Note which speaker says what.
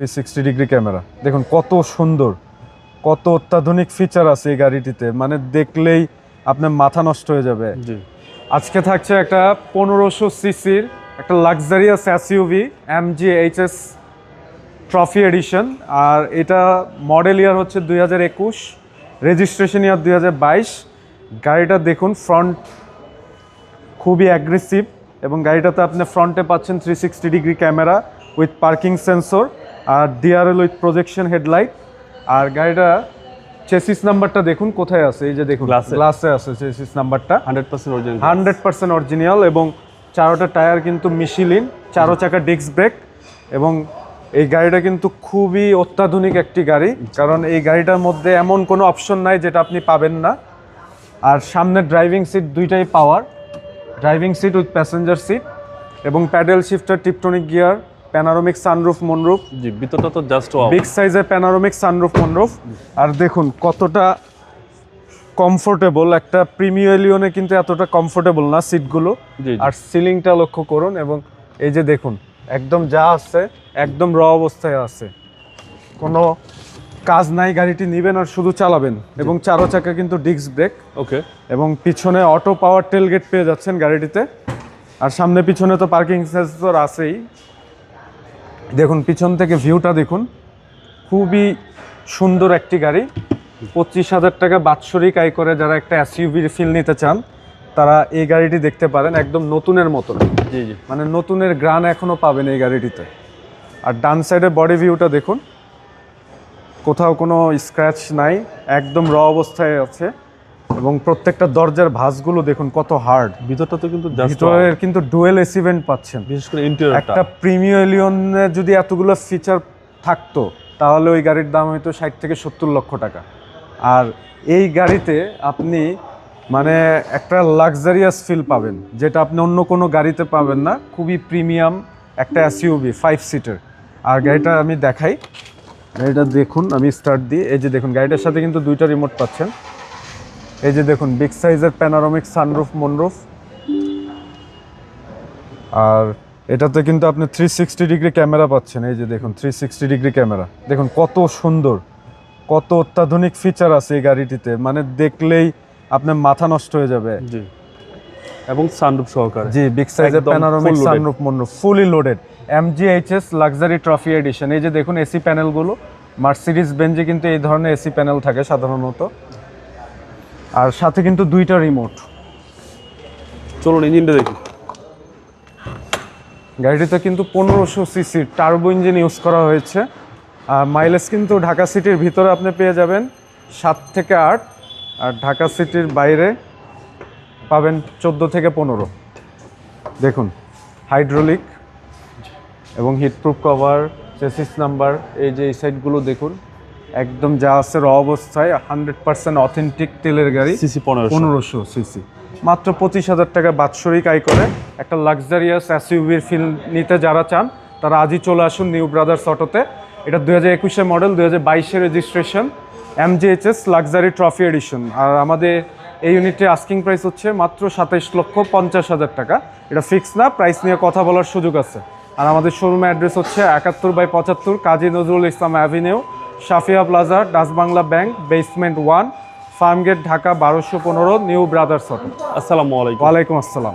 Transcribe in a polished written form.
Speaker 1: 360 degree camera দেখুন কত সুন্দর, কত অত্যাধুনিক ফিচার আছে এই গাড়িটিতে, মানে দেখলেই আপনার মাথা নষ্ট হয়ে যাবে।
Speaker 2: জি।
Speaker 1: আজকে থাকছে একটা 1500 সিসির একটা luxurious SUV MG HS trophy edition. আর এটা মডেল ইয়ার হচ্ছে 2021, রেজিস্ট্রেশন ইয়ার 2022। গাড়িটা দেখুন, ফ্রন্ট খুবই অ্যাগ্রেসিভ এবং গাড়িটাতে আপনি ফ্রন্টে পাচ্ছেন 360 degree camera with parking sensor আর ডিআরএল উইথ প্রজেকশন হেডলাইট। আর গাড়িটা চেসিস নাম্বারটা দেখুন কোথায় আছে, এই যে দেখুন গ্লাসে আছে চেসিস নাম্বারটা
Speaker 2: 100% অরিজিনাল।
Speaker 1: 100% অরিজিনাল এবং চারোটা টায়ার কিন্তু মিশেলিন, চারো চাকা ডিস্ক ব্রেক। এবং এই গাড়িটা কিন্তু খুবই অত্যাধুনিক একটি গাড়ি, কারণ এই গাড়িটার মধ্যে এমন কোনো অপশন নাই যেটা আপনি পাবেন না। আর সামনে ড্রাইভিং সিট দুইটাই power, driving seat with passenger seat এবং paddle shifter, Tiptronic gear, panoramic sunroof moonroof.
Speaker 2: জি, ভিতরটা তো জাস্ট
Speaker 1: বিগ সাইজের প্যানারোমিক সানরুফ মনরুফ। আর দেখুন কতটা কমফোর্টেবল, একটা প্রিমিয়ার এলিয়নে কিন্তু এতটা কমফোর্টেবল না সিটগুলো। আর সিলিংটা লক্ষ্য করুন এবং এই যে দেখুন একদম যা আছে একদম র অবস্থায় আছে, কোনো কাজ নাই। গাড়িটি নেবেন আর শুধু চালাবেন। এবং চারো চাকা কিন্তু ডিস্ক ব্রেক।
Speaker 2: ওকে।
Speaker 1: এবং পিছনে অটো পাওয়ার টেলগেট পেয়ে যাচ্ছেন গাড়িটিতে। আর সামনে পিছনে তো পার্কিং সেন্সর আছেই। দেখুন পিছন থেকে ভিউটা দেখুন, খুবই সুন্দর একটি গাড়ি। 25,000 টাকা বাৎসরিক আয় করে যারা একটা এসইউভির ফিল নিতে চান তারা এই গাড়িটি দেখতে পারেন, একদম নতুনের মতো।
Speaker 2: জি জি,
Speaker 1: মানে নতুনের গ্রান এখনো পাবেন এই গাড়িটিতে। আর ডান সাইডের বডি ভিউটা দেখুন, কোথাও কোনো স্ক্র্যাচ নাই, একদম র অবস্থায় আছে। এবং প্রত্যেকটা দরজার ভাঁজগুলো দেখুন কত হার্ড।
Speaker 2: ভিতরটা তো কিন্তু জাস্ট
Speaker 1: ভিতরের কিন্তু ডুয়েল এসি ভেন্ট পাচ্ছেন।
Speaker 2: বিশেষ করে ইন্টেরিয়রটা,
Speaker 1: একটা প্রিমিয়ার এলিয়নে যদি এতগুলো ফিচার থাকতো তাহলে ওই গাড়ির দাম হয়তো 60 থেকে 70 লক্ষ টাকা। আর এই গাড়িতে আপনি মানে একটা লাক্সারিয়াস ফিল পাবেন, যেটা আপনি অন্য কোনো গাড়িতে পাবেন না। খুবই প্রিমিয়াম একটা এসইউভি 5 সিটার। আর গাড়িটা আমি দেখাই, গাড়িটা দেখুন, আমি স্টার্ট দিই। এই যে দেখুন গাড়িটার সাথে কিন্তু দুইটা রিমোট পাচ্ছেন। এই যে দেখুন বিগ সাইজের প্যানারোমিক সানরুফ মনরুফ। আর এটাতে কিন্তু আপনি 360 ডিগ্রি ক্যামেরা পাচ্ছেন। এই যে দেখুন 360 ডিগ্রি ক্যামেরা দেখুন কত সুন্দর, কত অত্যাধুনিক ফিচার আছে এই গাড়িটিতে, মানে দেখলেই আপনার মাথা নষ্ট হয়ে যাবে।
Speaker 2: জি, এবং সানরুফ সহকারে।
Speaker 1: জি, বিগ সাইজের panoramic sunroof moonroof, fully loaded MG HS luxury trophy edition. এই যে দেখুন এসি প্যানেলগুলো, মার্সিডিজ বেঞ্জে কিন্তু এই ধরনের এসি প্যানেল থাকে সাধারণত। আর সাথে কিন্তু দুইটা রিমোট।
Speaker 2: চলুন ইঞ্জিনটা দেখি।
Speaker 1: গাড়িটিতে কিন্তু 1500 সিসি টার্বো ইঞ্জিন ইউজ করা হয়েছে। আর মাইলেজ কিন্তু ঢাকা সিটির ভিতরে আপনি পেয়ে যাবেন 7 থেকে 8, আর ঢাকা সিটির বাইরে পাবেন 14 থেকে 15। দেখুন হাইড্রোলিক এবং হিটপ্রুফ কভার, চেসিস নাম্বার, এই যে এই সাইডগুলো দেখুন একদম যা আছে র অবস্থায়। 100% অথেন্টিক তেলের গাড়ি,
Speaker 2: সিসি
Speaker 1: 1500 সিসি, মাত্র 25,000 টাকা বাৎসরিক আয় করে একটা লাক্সারিয়াস এসইউভির ফিল নিতে যারা চান তারা আজই চলে আসুন নিউ ব্রাদার্স অটোতে। এটা 2021 model, 2022 registration, MG HS luxury trophy edition. আর আমাদের এই ইউনিটের আস্কিং প্রাইস হচ্ছে মাত্র 27,50,000 টাকা। এটা ফিক্স না, প্রাইস নিয়ে কথা বলার সুযোগ আছে। আর আমাদের শোরুমের অ্যাড্রেস হচ্ছে 71/75 Kazi Nazrul Islam Avenue, Safia Plaza, Dutch Bangla Bank, basement 1, Farmgate, Dhaka 1215, New Brothers Auto.
Speaker 2: আসসালামু আলাইকুম।
Speaker 1: ওয়ালাইকুম আসসালাম।